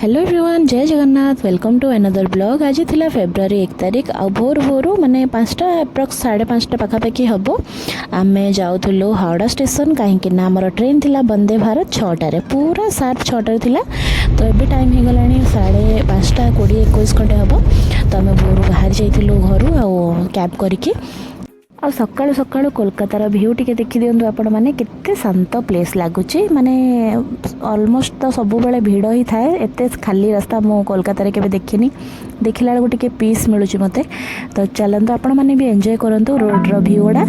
Hello everyone, जय Jagannath. Welcome to another blog. आज थिला फेब्रुआरी 1 तारिख आ भोर भोरू माने 5टा अप्रॉक्स 5:30 पाखापाखि हम आम जाऊँ हावड़ा स्टेशन कहीं आमर ट्रेन थिला वंदे भारत 6टारे पूरा सार्प 6टारे थिला। तो ये टाइम हो गला 5:20-21 खंडे हम। तो आम भोर बाहर जाइलु घर कैब करके आ सकाळु सकाळु कोलकातार भ्यू टिके देखि दियंतु आपण माने केते शांत प्लेस लागुची। माने ऑलमोस्ट तो सब बेले भीड़ ही थाए, एते खाली रास्ता मो कोलकाता केबे देखिनी। देखिला बेलू टिके पीस मिलुची मते। तो चलंतु आपण माने भी एंजॉय करंतु रोड रो भ्यू गुडा।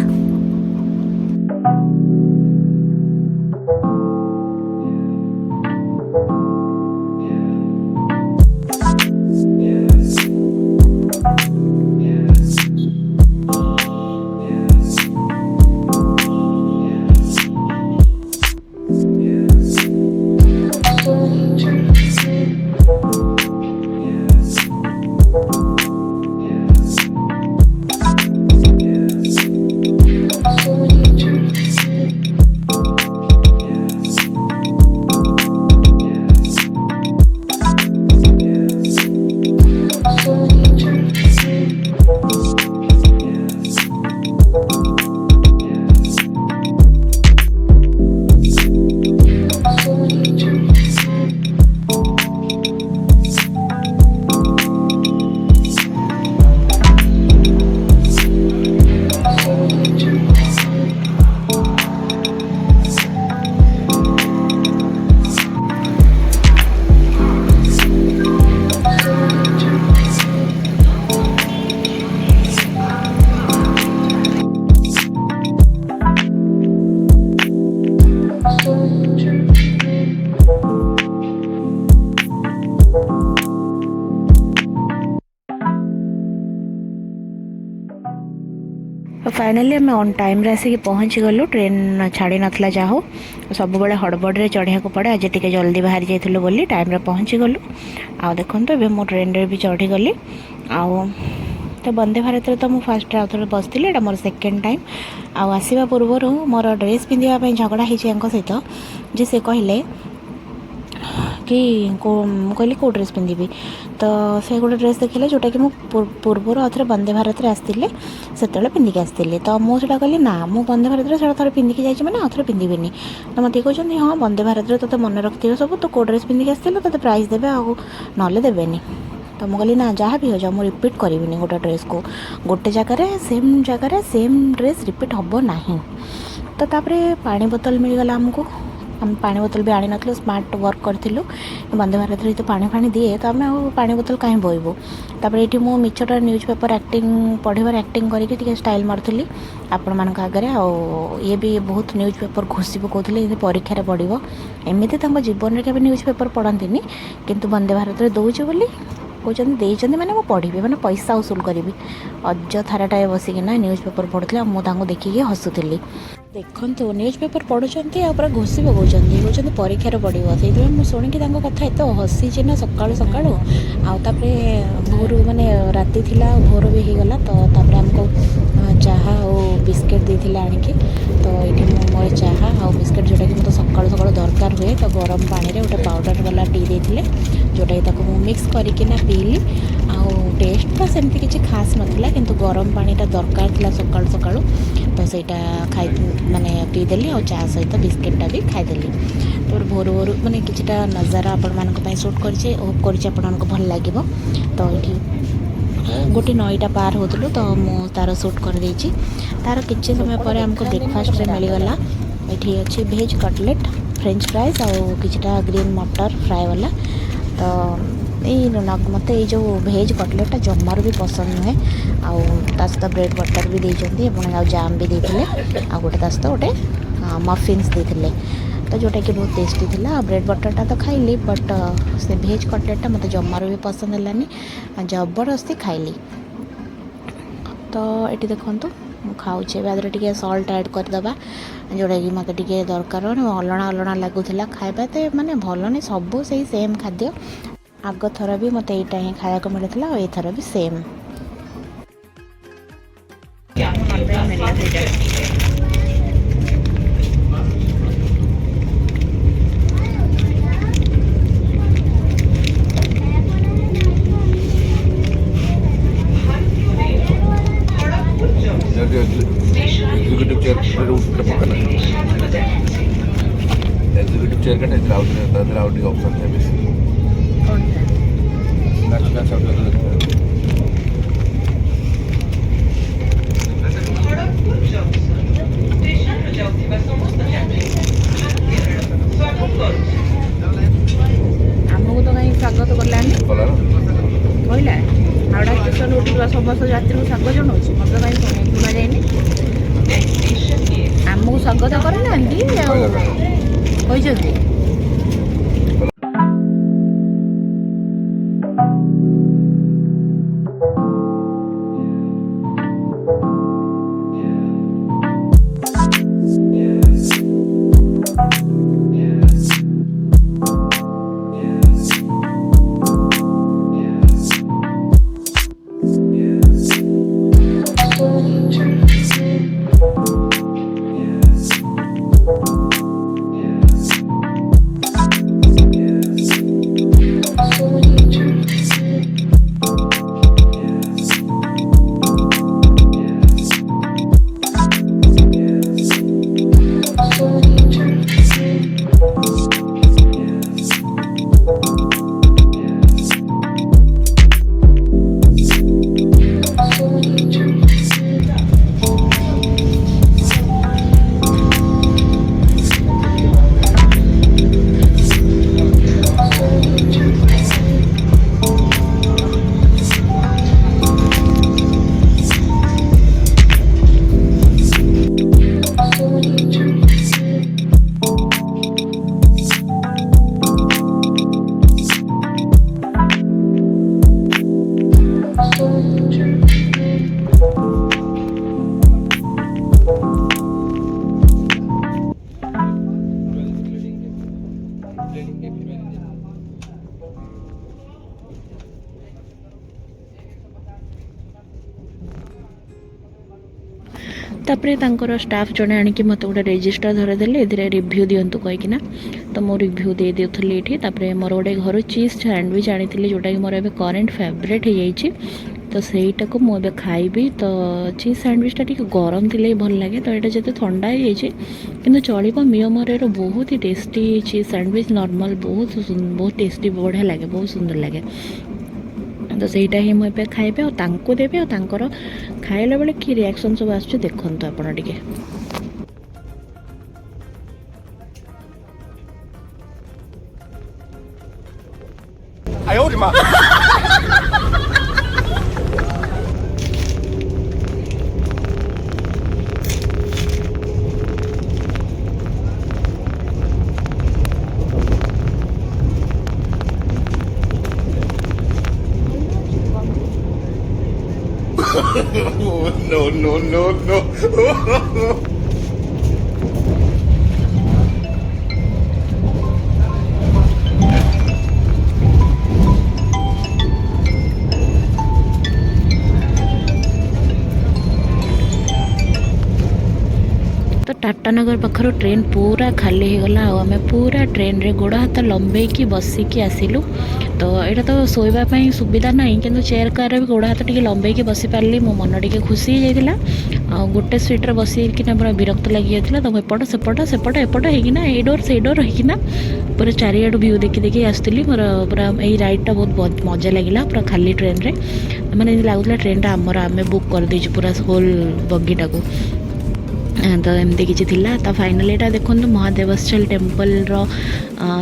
फाइनाली आम ऑन टाइम आसिक पहुँची गलु। ट्रेन छाड़ी नाला जा हो सब बड़े हड़बड़े चढ़िया को पड़े। आज टी जल्दी बाहरी जाइलु बोली टाइम पहुँची गलु। आ देखो ए मो ट्रेन रे भी चढ़ी गली। आउ तो वंदे भारत तो मुझे फास्ट आउ थे बसती। एटा मोर सेकेंड टाइम। आसवा पूर्वर मोर ड्रेस पिंधापी झगड़ा हो सहित जे से कहले कि कहली कौ ड्रेस पिंधि। तो से गोटे ड्रेस देखिले जोटा कि पूर्वर आउे वंदे भारत आसते से पिंधिकी आसती। तो मुझे कहली ना मु वंदे भारत से थे पिंधिकी जाइए मैंने आउे पिंधिबिनी। तो मत कहते हाँ वंदे भारत तो मन रखिए सब तो कौ ड्रेस पिंधिकी आसते तो प्राइस देवे आउ ना देवेनि। तो मुझे कहली ना जहाँ भी हो जाओ मुझे रिपीट करी गोटे ड्रेस को गोटे जगह सेम ड्रेस रिपीट हम ना। तो तापर पानी बोतल मिलगला आमको। हम पानी बोतल भी आनी नथिलु, स्मार्ट वर्क करथिलु। वंदे भारत रे तो पानी फानी दिए तो आम पानी बोतल कहीं बोइबू। तापर ये मो मिछटा न्यूज पेपर एक्टिंग पढ़िबार एक्टिंग करके टिके स्टाइल मारुथली आपण मान आगे। ये भी बहुत न्यूज पेपर घोषी पकाउथले परीक्षा पड़ो। एमती जीवन में केवल न्यूज पेपर पढ़ती किंतु वंदे भारत दौचे बोली कहते मैंने मुझे पढ़ी मैंने पैसा वसूल करी अजथाराटाए बसिकिना न्यूज पेपर पढ़ुले। मुझे देखिए हसुली देखु न्यूज पेपर पढ़ुंट पूरा घोषी पकाउं परीक्षार पड़ो। से मुझे शुणिकी कथा एत हसीचे ना सकालू सकालू। आउे भोर माने राति थिला भोर भी हो गला। तो आमको चाहा और बिस्किट देते आणिकी। तो ये मोर चाहा और बिस्किट जोटा कि मतलब सकालू सकालू दरकार हुए। तो गरम पानी रे गोटे पाउडर वाला टी देते जोटा कि मिक्स करकिना पीली। आउ टेस्ट तो सेमती किसी खास नाला किंतु गरम पानीटा दरकार था सकालू सकालू। तो सहीटा खाई माने पीदेली और चा सहित बिस्किटा भी खाईदेली। तो भोर भोर माने किछिटा नजारा आपण मानक शूट करछे होप करछे आपण मानक भल लागिवो। तो ये गोटे नईटा पार होतलु तो मु तार शूट कर देछि। तार किछि समय पर हमको ब्रेकफास्ट रे मिलगला। एठी अछि भेज कटलेट फ्रेंच फ्राइज और किछिटा ग्रीन मटर फ्राए वाला। तो मत ये जो भेज कटलेटा जमार भी पसंद नुहे। आसत ब्रेड बटर भी देते आ जाम भी देते आ गोटे तासत गोटे मफिन्स देते। तो जोटा कि बहुत टेस्टी थिला। ब्रेड बटरटा तो खाइली बट से भेज कटलेटा मत जमार भी पसंद है जबरदस्ती खाइली। तो ये देखूँ खाऊे बाद टे सल्ट ऐड करदे जोटा कि मत टे दरकार अलणा अलणा लगुला खाଇବା। तो माने भल नहीं सब से सेम खाद्य। आग थर भी मत यहीटा ही खाया मिलता और ये भी सेम। टिकट है राउटी ऑप्शन है बेसी कौन सा नाचना सब लोग आमको तो कहीं स्वागत कलानी कला कहला हावड़ा स्टेशन उठा समस्त यात्री को स्वागत जनाऊँ मत कहीं शुणा जाए आमको स्वागत करना कहते तापरे तांकर स्टाफ जड़े आणिकी मत गोटे रेजिस्टर धरदेले ए रिव्यू दिंतु कहीकिना तो मो रिव्यू दे देउथली एठी तापरे मोर गोटे घर चीज सैंडविच आनी जोटा कि मोर एबे करेंट फेवरेट हो जाइए तो सहीटा को मुझे खाइबी तो चीज सैंडविचटा टी गरम थी भल लगे तो यहाँ जिते ठंडा हो कि चलो मियोमर बहुत ही टेस्टी चीज सैंडविच नॉर्मल बहुत टेस्टी बढ़िया लगे बहुत सुंदर लगे तो सहीटा ही मुझे खाइबे और देवे और खाइला बेले कि रिएक्शन सब आसुच्छे देखंतु आपण टिके no. तो टाटानगर पाखर ट्रेन पूरा खाली हो गला आम पूरा ट्रेन रे गोड़ हाथ लंबे की बसिकी आसिलु तो यहाँ तो शोवाई सुविधा ना कि चेयर कार भी गोड़ हाथ टे लंबे की बसी पार्ली मो मन टे खुशी हो जाता गोटे सीट्रे बसिकिना पूरा विरक्त लगी जाता तो एपट सेपट सेपट एपट होना ए डोर से डोर होना पूरा चारिआडू व्यू देखी देखी आसुली मोर पूरा यही राइडटा बहुत मजा लगे पूरा खाली ट्रेन रे मैंने लगुला ट्रेनटा आमर आम बुक कर देचु पूरा होल बगीटा को तो एमती किसी थिला तो फाइनली यहाँ देखो महादेवस्थल टेम्पल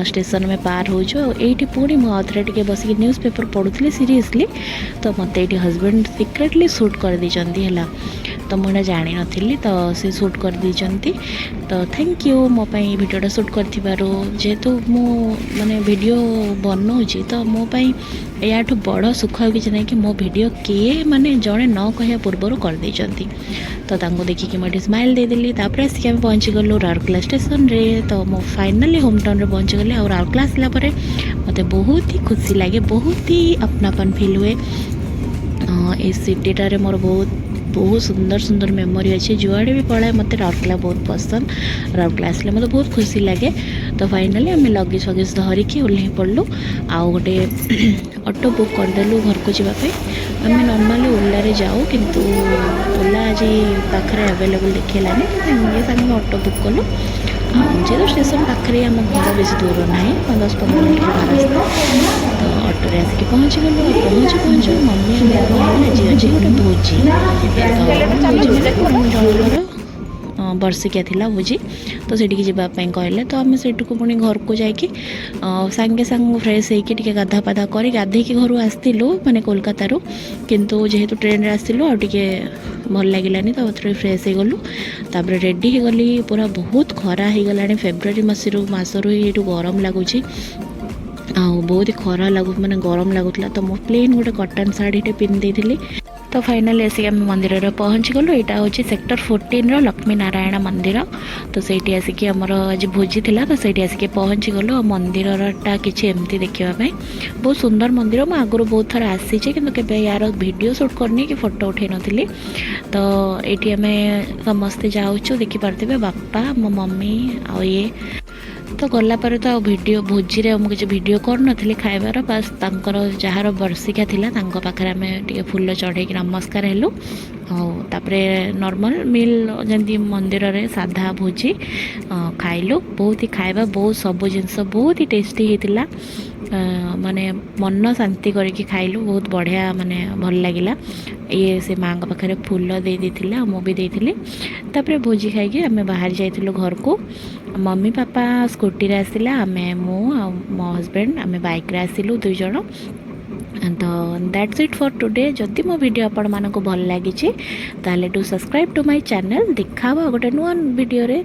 स्टेशन में पार हो ये पुणी मुझे टे बस न्यूज़ पेपर पढ़ुली सीरीयसली तो मत ये हजबैंड सिक्रेटली शूट कर देती है तो मुझे जानी नी तो सी शूट कर देती तो थैंक यू मोपाई भिडियोटा शूट कर जेहेतु मु माने वीडियो बनाऊँगी तो मोपाई या बड़ सुख किसी ना कि मो वीडियो किए माने जड़े न कह पूर्वर कर देती तो देखिए मुझे स्माइल देदेली तापर आसिक आम पहुँची गलु राउरकेला स्टेशन रे तो मो फाइनाली होम टाउन रे पहुँची गली और राउरकेला आसला मत बहुत ही खुशी लगे बहुत ही अपनापन फील हुए इस सिटीटारे मोर बहुत सुंदर सुंदर मेमोरी अच्छे जुआड़े भी पढ़ाए मत राउरकेला बहुत पसंद राउरकेला आसले मतलब बहुत खुशी लगे तो फाइनाली आम लगेज फगेज धरिकी ओह्ल पड़लु आउ गोटे ऑटो बुक करदेलु घर को जावाई आम नॉर्मली ओला जाऊ किंतु ओला आज पाखे अवेलेबल देखलानी सागे ऑटो बुक कलु ଯେହେତୁ ଷ୍ଟେସନ ପାଖରେ ଆମ ଘର ବେଶୀ ଦୂର ନାହିଁ 10-15 ମିନିଟ୍ର ରାସ୍ତା ତ ଅଟୋରେ ଆସିକି ପହଞ୍ଚିଗଲୁ ଆଉ ପହଞ୍ଚୁ ମମ୍ମି ଆମକୁ କହିଲେ ଆଜି ଅଛି ଗୋଟେ ଭୋଜି ତ ଭୋଜି ଜଣଙ୍କର ବର୍ଷିକିଆ ଥିଲା ଭୋଜି ତ ସେଠିକି ଯିବା ପାଇଁ କହିଲେ ତ ଆମେ ସେଠିକୁ ପୁଣି ଘରକୁ ଯାଇକି ସାଙ୍ଗେ ଫ୍ରେଶ୍ ହେଇକି ଟିକେ ଗାଧାପାଧା କରି ଗାଧେଇକି ଘରୁ ଆସିଥିଲୁ ମାନେ କୋଲକାତାରୁ କିନ୍ତୁ ଯେହେତୁ ଟ୍ରେନରେ ଆସିଥିଲୁ ଆଉ ଟିକେ ଭଲ ଲାଗିଲାନି ତ ଥରେ ଫ୍ରେଶ୍ ହେଇଗଲୁ ତାପରେ ରେଡ଼ି ହେଇଗଲି ପୁରା ବହୁତ ଖରା ହେଇଗଲାଣି ଫେବୃଆରୀ ମାସରୁ ହିଁ ଏଇଠୁ ଗରମ ଲାଗୁଛି ଆଉ ବହୁତ ଖରା ମାନେ ଗରମ ଲାଗୁଥିଲା ତ ମୁଁ ପ୍ଲେନ୍ ଗୋଟେ କଟନ୍ ଶାଢ଼ୀଟେ ପିନ୍ଧି ଦେଇଥିଲି ତ ଫାଇନାଲି ଆସିକି ଆମେ ମନ୍ଦିରରେ ପହଞ୍ଚିଗଲୁ ଏଇଟା ହେଉଛି ସେକ୍ଟର 14ର ଲକ୍ଷ୍ମୀ ନାରାୟଣ ମନ୍ଦିର ତ ସେଇଠି ଆସିକି ଆମର ଆଜି ଭୋଜି ଥିଲା ତ ସେଇଠି ଆସିକି ପହଞ୍ଚିଗଲୁ ଆଉ ମନ୍ଦିରଟା କିଛି ଏମିତି ଦେଖିବା ପାଇଁ ବହୁତ ସୁନ୍ଦର ମନ୍ଦିର ମୁଁ ଆଗରୁ ବହୁତ ଥର ଆସିଛି କିନ୍ତୁ କେବେ ୟାର ଭିଡ଼ିଓ ସୁଟ୍ କରିନି କି ଫଟୋ ଉଠାଇ ନଥିଲି ତ ଏଇଠି ଆମେ ସମସ୍ତେ ଯାଉଛୁ ଦେଖିପାରୁଥିବେ ବାପା ମୋ ମମି ଆଉ ଇଏ ତ ଗଲା ପରେ ତ ଆଉ ଭୋଜିରେ ମୁଁ କିଛି ଭିଡ଼ିଓ କରିନଥିଲି ଖାଇବାର ବାସ୍ ତାଙ୍କର ଯାହାର ବର୍ଷିକା ଥିଲା ତାଙ୍କ ପାଖରେ ଆମେ ଟିକେ ଫୁଲ ଚଢ଼େଇକି ନମସ୍କାର ହେଲୁ ଆଉ ତାପରେ ନର୍ମାଲ୍ ମିଲ୍ ଯେମିତି ମନ୍ଦିରରେ ସାଧା ଭୋଜି ଖାଇଲୁ ବହୁତ ହି ଖାଇବା ବହୁତ ସବୁ ଜିନିଷ ବହୁତ ହି ଟେଷ୍ଟି ହେଇଥିଲା ମାନେ ମନ ଶାନ୍ତି କରିକି ଖାଇଲୁ ବହୁତ ବଢ଼ିଆ ମାନେ ଭଲ ଲାଗିଲା ଇଏ ସେ ମାଆଙ୍କ ପାଖରେ ଫୁଲ ଦେଇଥିଲା ଆଉ ମୁଁ ବି ଦେଇଥିଲି ତାପରେ ଭୋଜି ଖାଇକି ଆମେ ବାହାରି ଯାଇଥିଲୁ ଘରକୁ ମମି ପାପା ସ୍କୁଟିରେ ଆସିଲା ମୁଁ ଆଉ ମୋ ହଜବେଣ୍ଡ ଆମେ ବାଇକ୍ରେ ଆସିଲୁ 2 ଜଣ ତ ଦ୍ୟାଟ୍ସ ଇଟ୍ ଫର୍ ଟୁଡେ ଯଦି ମୋ ଭିଡ଼ିଓ ଆପଣମାନଙ୍କୁ ଭଲ ଲାଗିଛି ତାହେଲେ ଡୁ ସବସ୍କ୍ରାଇବ୍ ଟୁ ମାଇ ଚ୍ୟାନେଲ୍ ଦେଖା ହେବ ଗୋଟେ ନୂଆ ଭିଡ଼ିଓରେ।